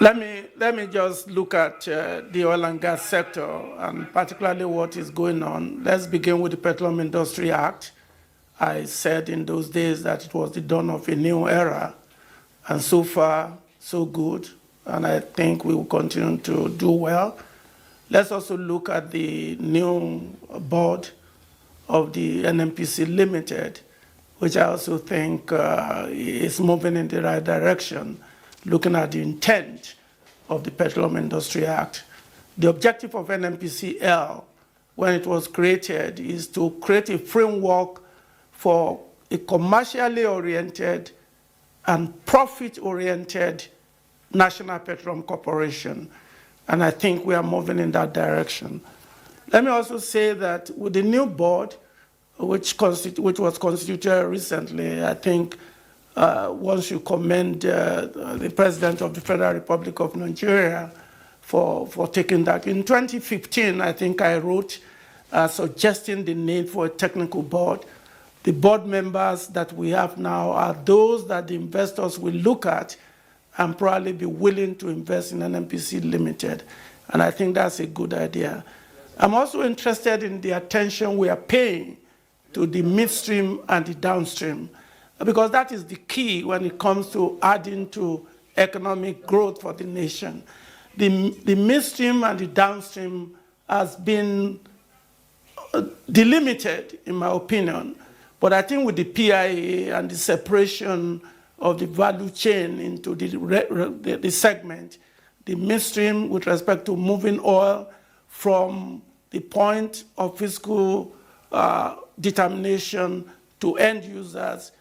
Let me just look at the oil and gas sector and particularly what is going on. Let's begin with the Petroleum Industry Act. I said in those days that it was the dawn of a new era, and so far, so good, and I think we will continue to do well. Let's also look at the new board of the NNPCL Limited, which I also think is moving in the right direction, looking at the intent of the Petroleum Industry Act. The objective of NNPCL, when it was created, is to create a framework for a commercially oriented and profit-oriented National Petroleum Corporation. And I think we are moving in that direction. Let me also say that with the new board, which was constituted recently, I think one should commend the President of the Federal Republic of Nigeria for taking that. In 2015, I think I wrote suggesting the need for a technical board. The board members that we have now are those that the investors will look at and probably be willing to invest in NNPC Limited. And I think that's a good idea. I'm also interested in the attention we are paying to the midstream and the downstream, because that is the key when it comes to adding to economic growth for the nation. The midstream and the downstream has been delimited, in my opinion, but I think with the PIA and the separation of the value chain into the segment, the midstream with respect to moving oil from the point of fiscal determination to end users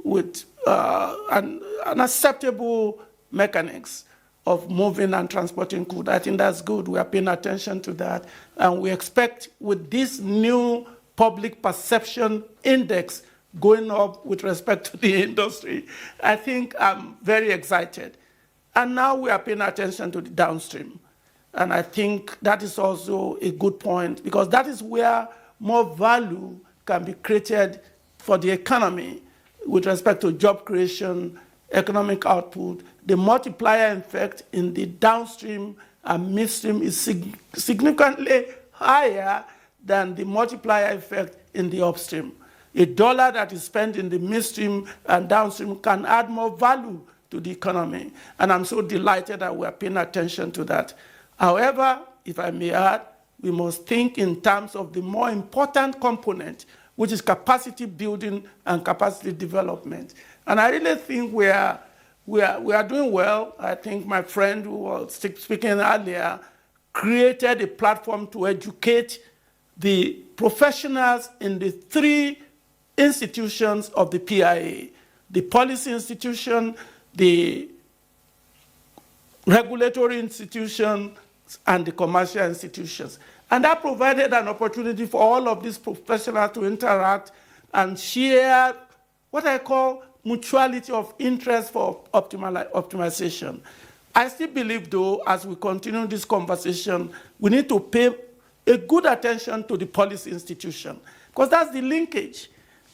with an acceptable mechanics of moving and transporting crude. I think that's good. We are paying attention to that. And we expect with this new public perception index going up with respect to the industry, I think I'm very excited. And now we are paying attention to the downstream. And I think that is also a good point, because that is where more value can be created for the economy with respect to job creation, economic output. The multiplier effect in the downstream and midstream is significantly higher than the multiplier effect in the upstream. A dollar that is spent in the midstream and downstream can add more value to the economy. And I'm so delighted that we are paying attention to that. However, if I may add, we must think in terms of the more important component, which is capacity building and capacity development. And I really think we are doing well. I think my friend who was speaking earlier created a platform to educate the professionals in the three institutions of the PIA: the policy institution, the regulatory institution, and the commercial institutions. And that provided an opportunity for all of these professionals to interact and share what I call mutuality of interest for optimization. I still believe, though, as we continue this conversation, we need to pay a good attention to the policy institution, because that's the linkage.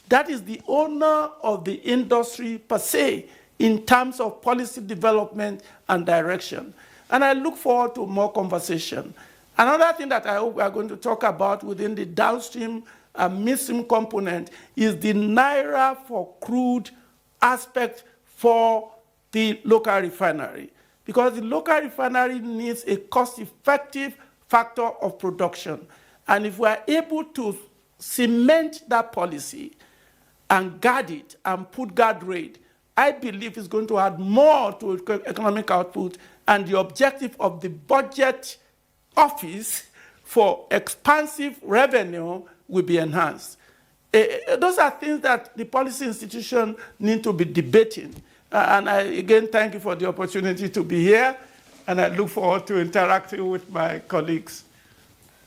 That is the owner of the industry per se in terms of policy development and direction. And I look forward to more conversation. Another thing that I hope we are going to talk about within the downstream and midstream component is the naira for crude aspect for the local refinery. Because the local refinery needs a cost-effective factor of production. And if we are able to cement that policy and guard it and put guardrail, I believe it's going to add more to economic output, and the objective of the budget office for expansive revenue will be enhanced. Those are things that the policy institution need to be debating. And I, again, thank you for the opportunity to be here, and I look forward to interacting with my colleagues.